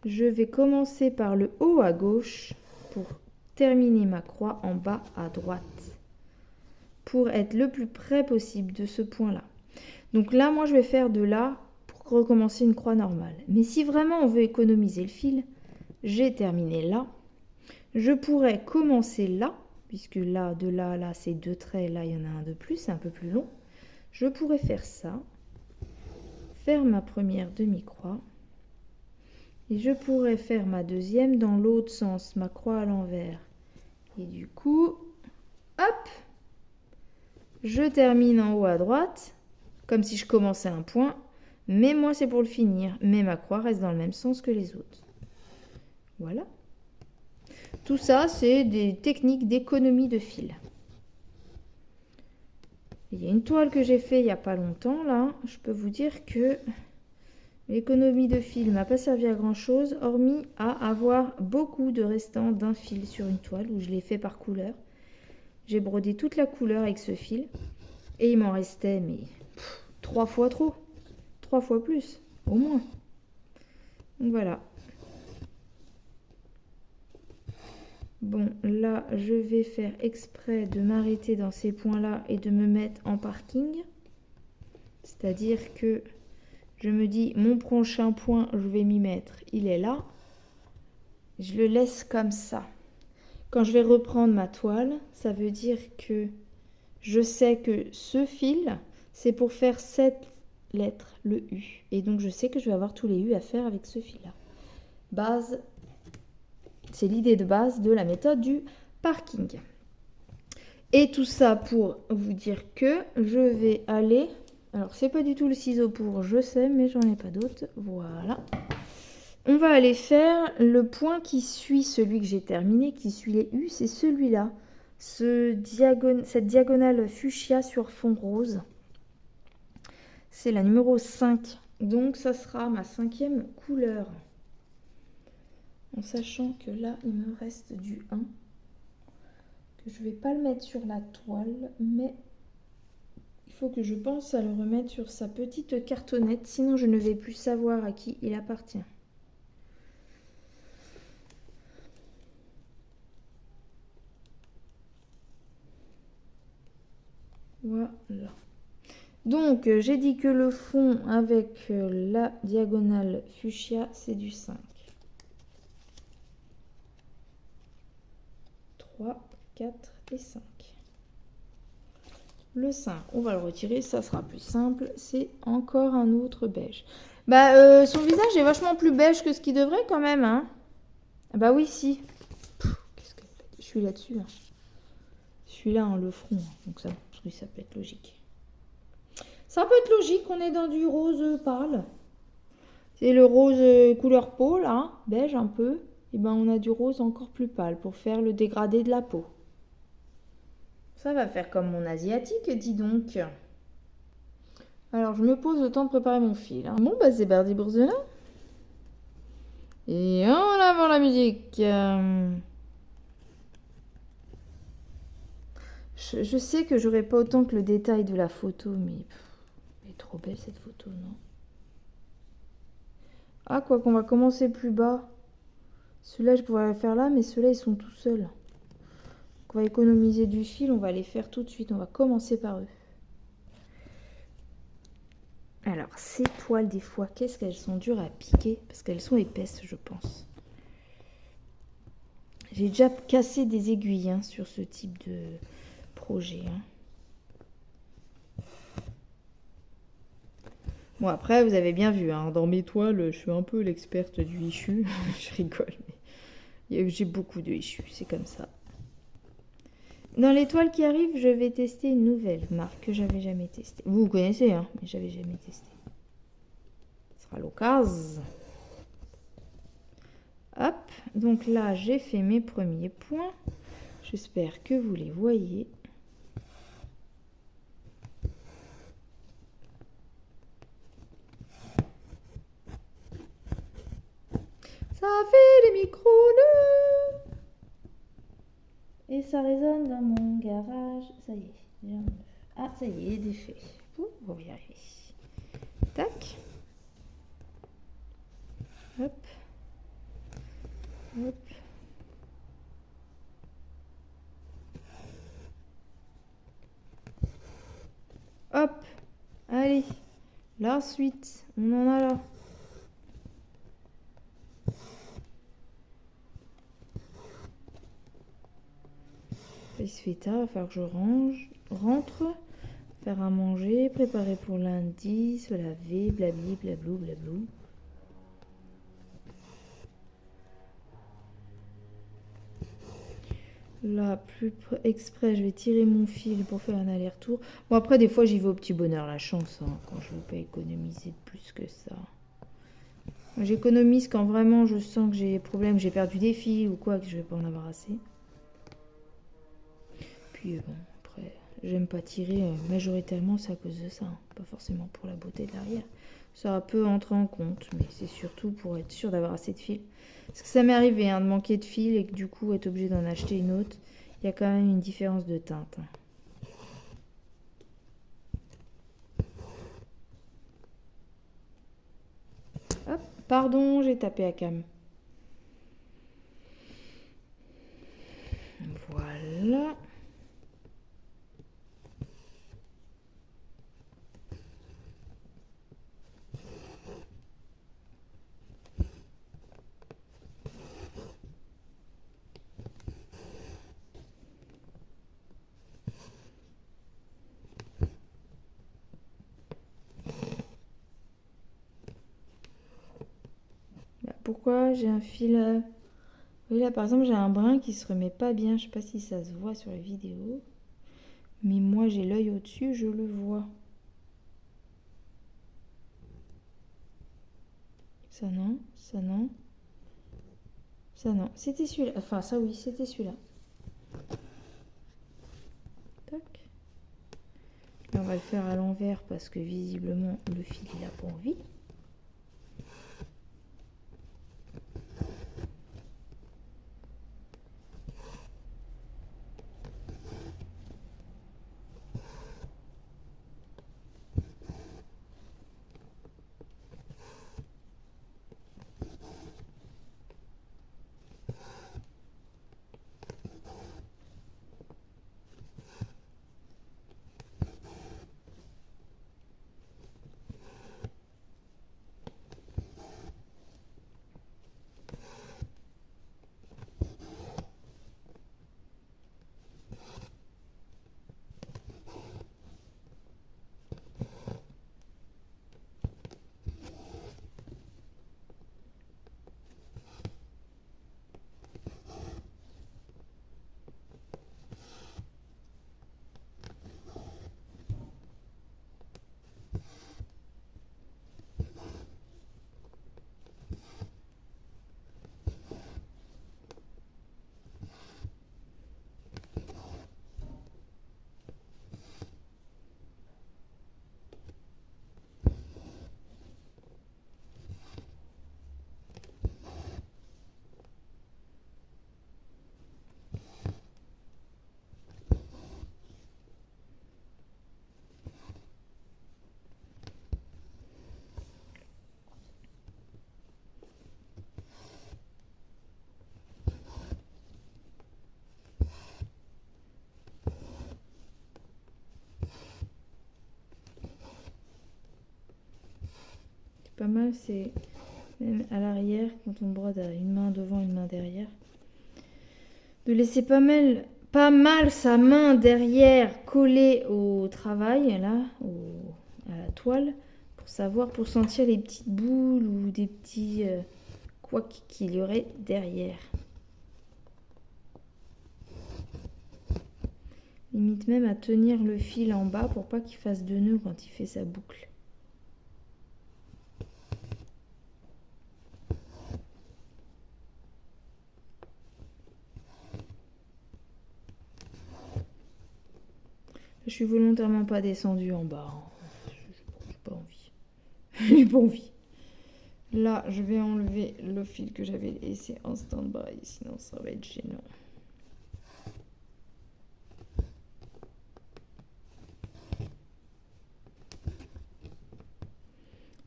je vais commencer par le haut à gauche pour terminer ma croix en bas à droite pour être le plus près possible de ce point-là. Donc là, moi, je vais faire de là pour recommencer une croix normale. Mais si vraiment on veut économiser le fil, j'ai terminé là. Je pourrais commencer là, puisque là, de là à là, c'est 2 traits. Là, il y en a un de plus, c'est un peu plus long. Je pourrais faire ça, faire ma première demi-croix. Et je pourrais faire ma deuxième dans l'autre sens, ma croix à l'envers. Et du coup, hop, je termine en haut à droite, comme si je commençais un point. Mais moi, c'est pour le finir. Mais ma croix reste dans le même sens que les autres. Voilà. Tout ça, c'est des techniques d'économie de fil. Il y a une toile que j'ai fait il n'y a pas longtemps, là. Je peux vous dire que l'économie de fil ne m'a pas servi à grand chose, hormis à avoir beaucoup de restants d'un fil sur une toile où je l'ai fait par couleur. J'ai brodé toute la couleur avec ce fil et il m'en restait, mais 3 fois trop, 3 fois plus, au moins. Donc voilà. Bon, là, je vais faire exprès de m'arrêter dans ces points-là et de me mettre en parking. C'est-à-dire que je me dis, mon prochain point, je vais m'y mettre, il est là. Je le laisse comme ça. Quand je vais reprendre ma toile, ça veut dire que je sais que ce fil, c'est pour faire cette lettre, le U. Et donc, je sais que je vais avoir tous les U à faire avec ce fil-là. Base. C'est l'idée de base de la méthode du parking. Et tout ça pour vous dire que je vais aller... Alors, c'est pas du tout le ciseau pour, je sais, mais j'en ai pas d'autre. Voilà. On va aller faire le point qui suit celui que j'ai terminé, qui suit les U, c'est celui-là. Cette diagonale fuchsia sur fond rose. C'est la numéro 5. Donc, ça sera ma 5e couleur. En sachant que là, il me reste du 1. Que je ne vais pas le mettre sur la toile, mais il faut que je pense à le remettre sur sa petite cartonnette. Sinon, je ne vais plus savoir à qui il appartient. Voilà. Donc, j'ai dit que le fond avec la diagonale fuchsia, c'est du 5. 3, 4 et 5. Le 5, on va le retirer, ça sera plus simple. C'est encore un autre beige. Bah, son visage est vachement plus beige que ce qu'il devrait quand même, hein. Bah oui, si. Qu'est-ce que je suis là-dessus, hein. Celui-là, hein, le front, hein, donc ça peut être logique. Ça peut être logique, on est dans du rose pâle. C'est le rose couleur peau, là, beige un peu. Et ben on a du rose encore plus pâle pour faire le dégradé de la peau. Ça va faire comme mon asiatique, dis donc. Alors, je me pose le temps de préparer mon fil, hein. Bon, bah c'est parti pour cela. Et en avant la musique. Je sais que j'aurai pas autant que le détail de la photo, mais elle est trop belle cette photo, non? Ah, quoi qu'on va commencer plus bas. Ceux-là, je pourrais les faire là, mais ceux-là, ils sont tout seuls. Donc, on va économiser du fil, on va les faire tout de suite. On va commencer par eux. Alors, ces toiles, des fois, qu'est-ce qu'elles sont dures à piquer? Parce qu'elles sont épaisses, je pense. J'ai déjà cassé des aiguilles, hein, sur ce type de projet, hein. Bon, après, vous avez bien vu, hein, dans mes toiles, je suis un peu l'experte du haichu. Je rigole, mais j'ai beaucoup de haichu, c'est comme ça. Dans les toiles qui arrivent, je vais tester une nouvelle marque que j'avais jamais testée. Vous connaissez, hein, mais j'avais jamais testé. Ce sera l'occasion. Hop, donc là, j'ai fait mes premiers points. J'espère que vous les voyez. Ça fait les micros-nœuds. Et ça résonne dans mon garage. Ça y est. Ah, ça y est, défait. On va y arriver. Tac. Hop. Hop. La suite, on en a là. Il se fait tard, il va falloir que je rentre, faire à manger, préparer pour lundi, se laver, blabli, blablou, blablou. Là, plus exprès, je vais tirer mon fil pour faire un aller-retour. Bon, après, des fois, j'y vais au petit bonheur, la chance, hein, quand je ne veux pas économiser plus que ça. J'économise quand vraiment je sens que j'ai des problèmes, j'ai perdu des fils ou quoi, que je vais pas en avoir assez. Puis bon, après, j'aime pas tirer majoritairement, c'est à cause de ça, hein, pas forcément pour la beauté de l'arrière. Ça peut entrer en compte, mais c'est surtout pour être sûr d'avoir assez de fils. Parce que ça m'est arrivé hein, de manquer de fils et que du coup être obligé d'en acheter une autre. Il y a quand même une différence de teinte. Hop, pardon, j'ai tapé à cam. Voilà. Pourquoi j'ai un fil... Oui, là, par exemple, j'ai un brin qui se remet pas bien. Je sais pas si ça se voit sur la vidéo. Mais moi, j'ai l'œil au-dessus, je le vois. Ça non, ça non. Ça non, c'était celui-là. Enfin, ça oui, c'était celui-là. Tac. Là, on va le faire à l'envers parce que visiblement, le fil, il a pas envie. Pas mal, c'est même à l'arrière, quand on brode à une main devant, une main derrière, de laisser pas mal sa main derrière collée au travail, là, à la toile, pour savoir, pour sentir les petites boules ou des petits couacs qu'il y aurait derrière. Limite même à tenir le fil en bas pour pas qu'il fasse de nœud quand il fait sa boucle. Je suis volontairement pas descendue en bas. J'ai pas envie. J'ai pas envie. Là, je vais enlever le fil que j'avais laissé en stand-by, sinon ça va être gênant.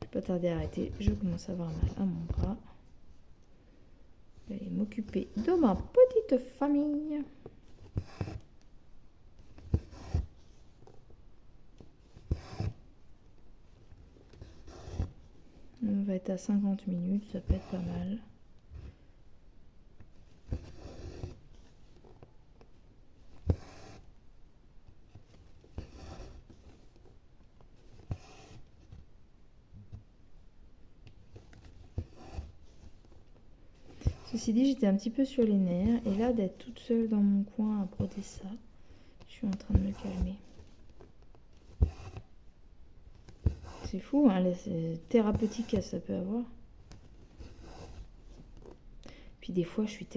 Je vais pas tarder à arrêter. Je commence à avoir mal à mon bras. Je vais aller m'occuper de ma petite famille. être à 50 minutes, ça peut être pas mal. Ceci dit, j'étais un petit peu sur les nerfs. Et là, d'être toute seule dans mon coin à broder ça, je suis en train de me calmer. C'est fou, hein, les thérapeutiques que ça peut avoir. Puis des fois, je suis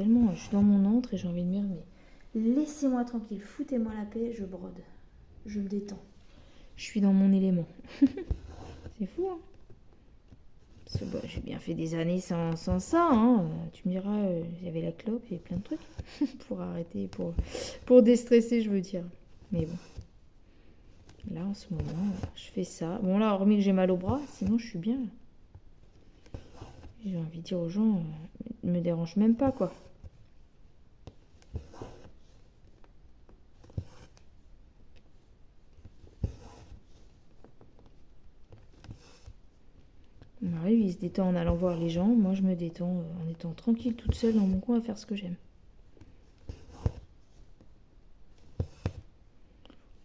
dans mon antre et j'ai envie de me dire, mais laissez-moi tranquille, foutez-moi la paix, je brode. Je me détends. Je suis dans mon élément. C'est fou, hein. Parce que bah, j'ai bien fait des années sans ça, hein. Tu me diras, il y avait la clope et plein de trucs pour arrêter, pour déstresser, je veux dire. Mais bon. Là, en ce moment, je fais ça. Bon, là, hormis que j'ai mal au bras, sinon, je suis bien. J'ai envie de dire aux gens, ne me dérange même pas, quoi. Mon mari, il se détend en allant voir les gens. Moi, je me détends en étant tranquille toute seule dans mon coin à faire ce que j'aime.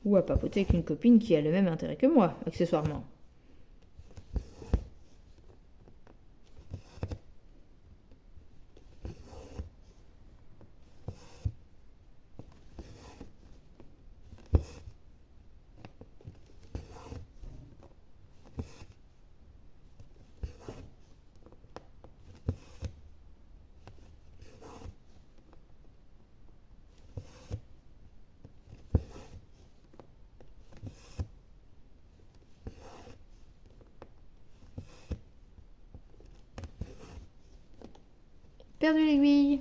Ou à papoter avec une copine qui a le même intérêt que moi, accessoirement. Perdu l'aiguille.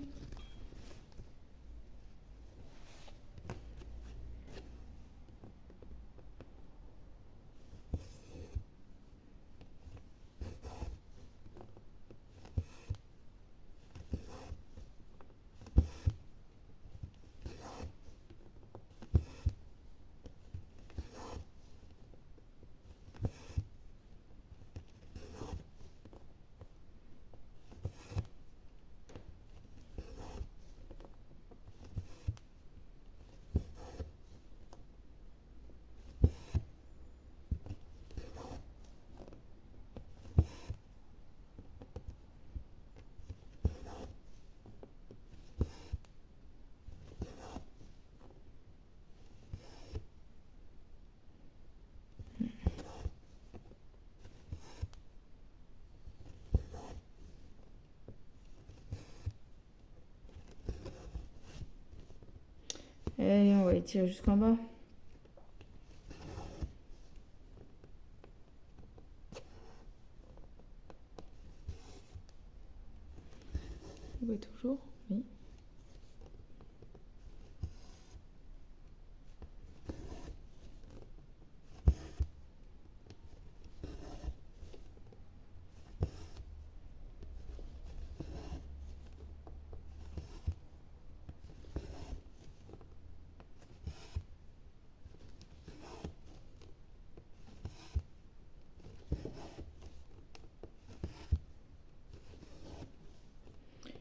Allez, on va étirer jusqu'en bas. On voit toujours, oui.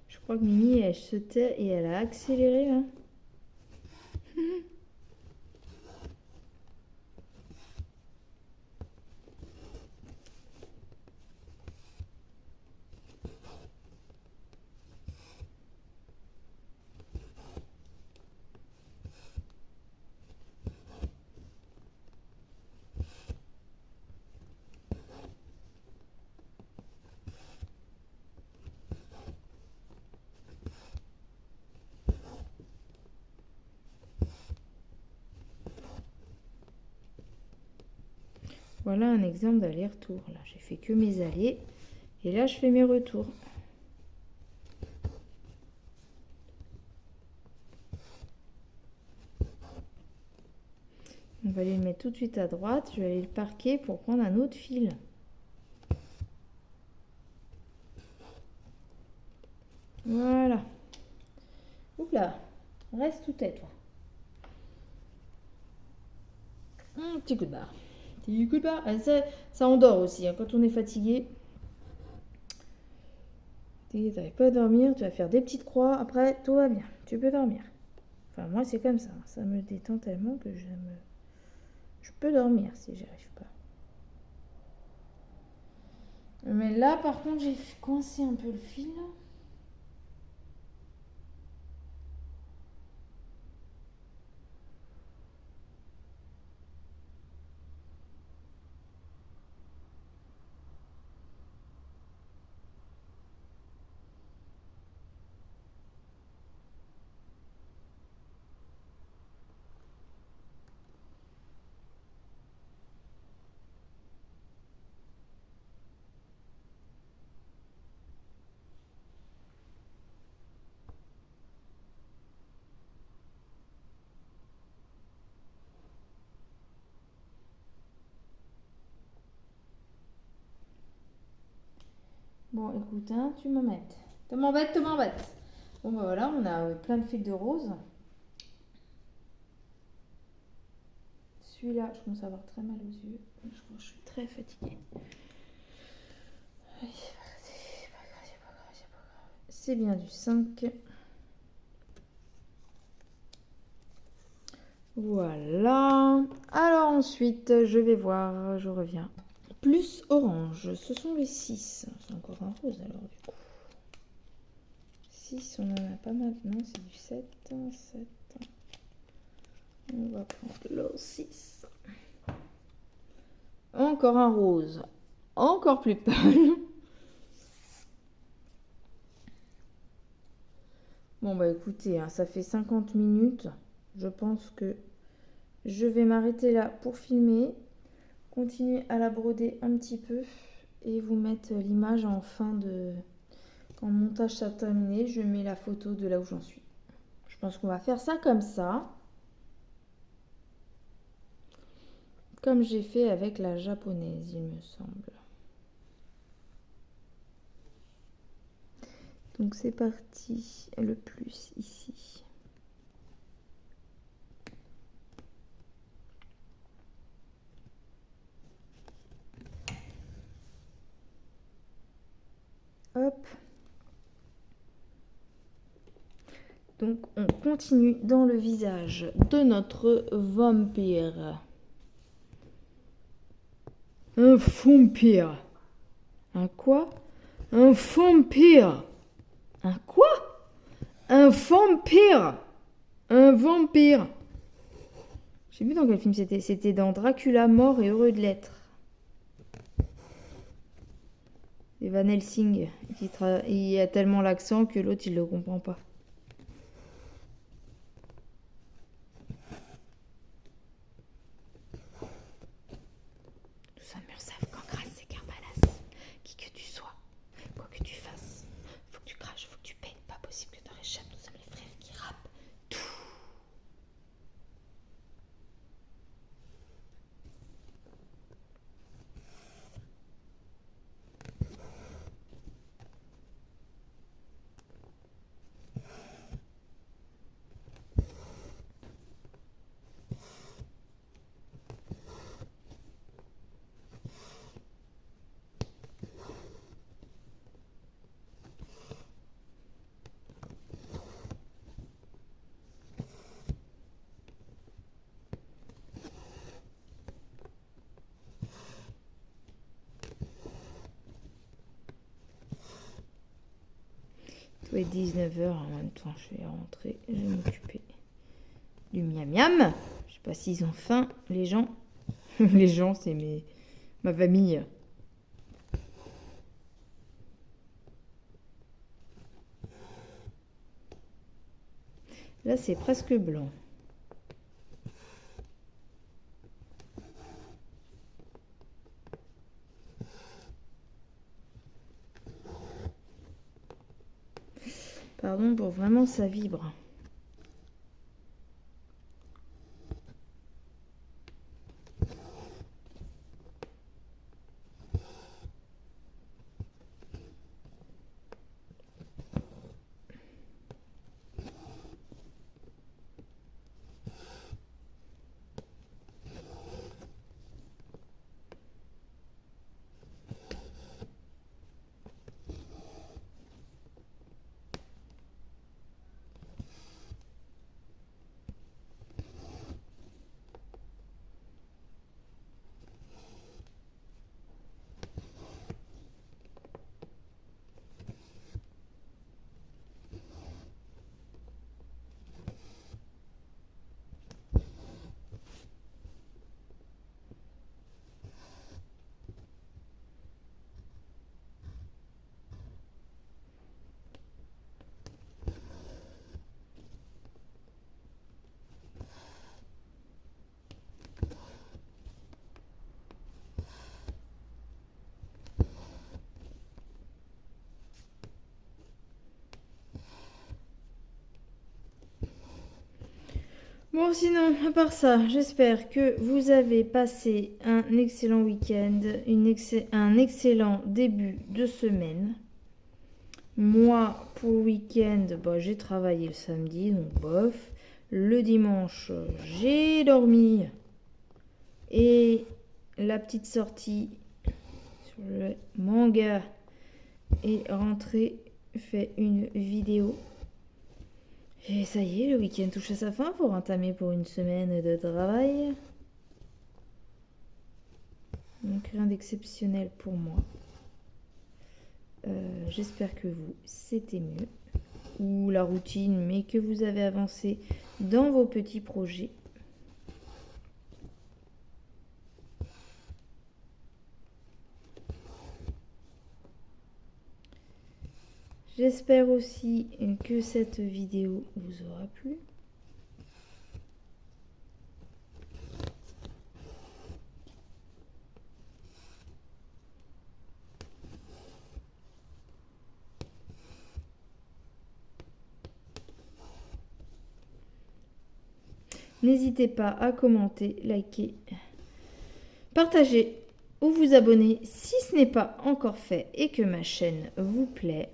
Je crois que Mimi, elle se tait et elle a accéléré là. Voilà un exemple d'aller-retour. Là, j'ai fait que mes allées. Et là, je fais mes retours. On va aller le mettre tout de suite à droite. Je vais aller le parquer pour prendre un autre fil. Voilà. Oups là. Reste tout tête, toi. Petit coup de barre. Petit coup de barre. Ça endort aussi. Hein. Quand on est fatigué, Tu n'arrives pas à dormir, tu vas faire des petites croix, après tout va bien, tu peux dormir. Enfin moi c'est comme ça me détend tellement que je peux dormir si j'y arrive pas. Mais là par contre j'ai coincé un peu le fil. Bon, écoute, hein, tu m'embêtes. Tu m'embêtes. Bon, bah voilà, on a plein de fils de rose. Celui-là, je commence à avoir très mal aux yeux. Je crois que je suis très fatiguée. C'est bien du 5. Voilà. Alors ensuite, je vais voir, je reviens. Plus orange, ce sont les 6. C'est encore un rose alors du coup. 6, on en a pas maintenant, c'est du 7. 7. On va prendre le 6. Encore un rose. Encore plus pâle. Bon bah écoutez, hein, ça fait 50 minutes. Je pense que je vais m'arrêter là pour filmer. Continuer à la broder un petit peu. Et vous mettre l'image en fin de... Quand le montage sera terminé, je mets la photo de là où j'en suis. Je pense qu'on va faire ça comme ça. Comme j'ai fait avec la japonaise, il me semble. Donc c'est parti, le plus ici. Hop. Donc on continue dans le visage de notre vampire. Un vampire. Un quoi? Un vampire. Un quoi? Un vampire. Un vampire. Je sais plus dans quel film c'était. C'était dans Dracula mort et heureux de l'être. Et Van Helsing. Il a tellement l'accent que l'autre il le comprend pas. Nous sommes Ursaf, Cancras et Carbalas. Qui que tu sois, quoi que tu fasses, faut que tu craches, faut que tu payes. Pas possible que t'en réchappes. Nous sommes les frères qui rappent tout. Tout est 19h en même temps. Je vais rentrer, je vais m'occuper du miam miam. Je sais pas s'ils ont faim, les gens. Les gens, c'est ma famille. Là, c'est presque blanc. Pardon, pour vraiment ça vibre. Bon, sinon, à part ça, j'espère que vous avez passé un excellent week-end, un excellent début de semaine. Moi, pour le week-end, j'ai travaillé le samedi, donc bof. Le dimanche, j'ai dormi. Et la petite sortie sur le manga est rentrée, fait une vidéo. Et ça y est, le week-end touche à sa fin pour entamer pour une semaine de travail. Donc rien d'exceptionnel pour moi. J'espère que vous, c'était mieux. Ou la routine, mais que vous avez avancé dans vos petits projets. J'espère aussi que cette vidéo vous aura plu. N'hésitez pas à commenter, liker, partager ou vous abonner si ce n'est pas encore fait et que ma chaîne vous plaît.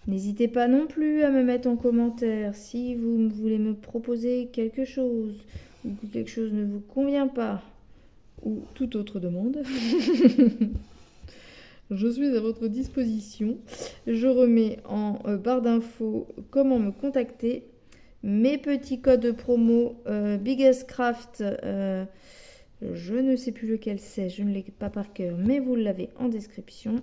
N'hésitez pas non plus à me mettre en commentaire si vous voulez me proposer quelque chose ou que quelque chose ne vous convient pas ou toute autre demande. Je suis à votre disposition. Je remets en barre d'infos comment me contacter. Mes petits codes promo Biggest Craft, je ne sais plus lequel c'est, je ne l'ai pas par cœur, mais vous l'avez en description.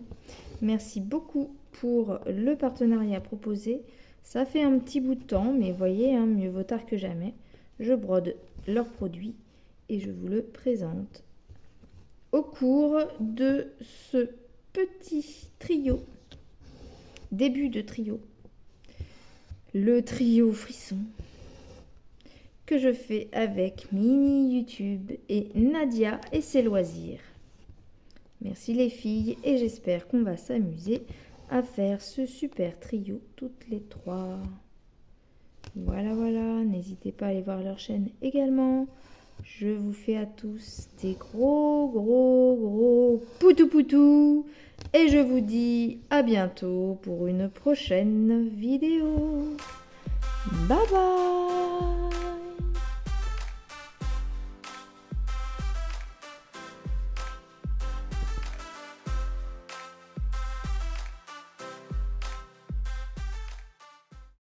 Merci beaucoup pour le partenariat proposé. Ça fait un petit bout de temps, mais voyez, mieux vaut tard que jamais. Je brode leurs produits et je vous le présente au cours de ce petit trio, début de trio, le trio frisson que je fais avec Mini YouTube et Nadia et ses loisirs. Merci les filles et j'espère qu'on va s'amuser à faire ce super trio toutes les trois. Voilà, n'hésitez pas à aller voir leur chaîne également. Je vous fais à tous des gros poutou et je vous dis à bientôt pour une prochaine vidéo. Bye bye.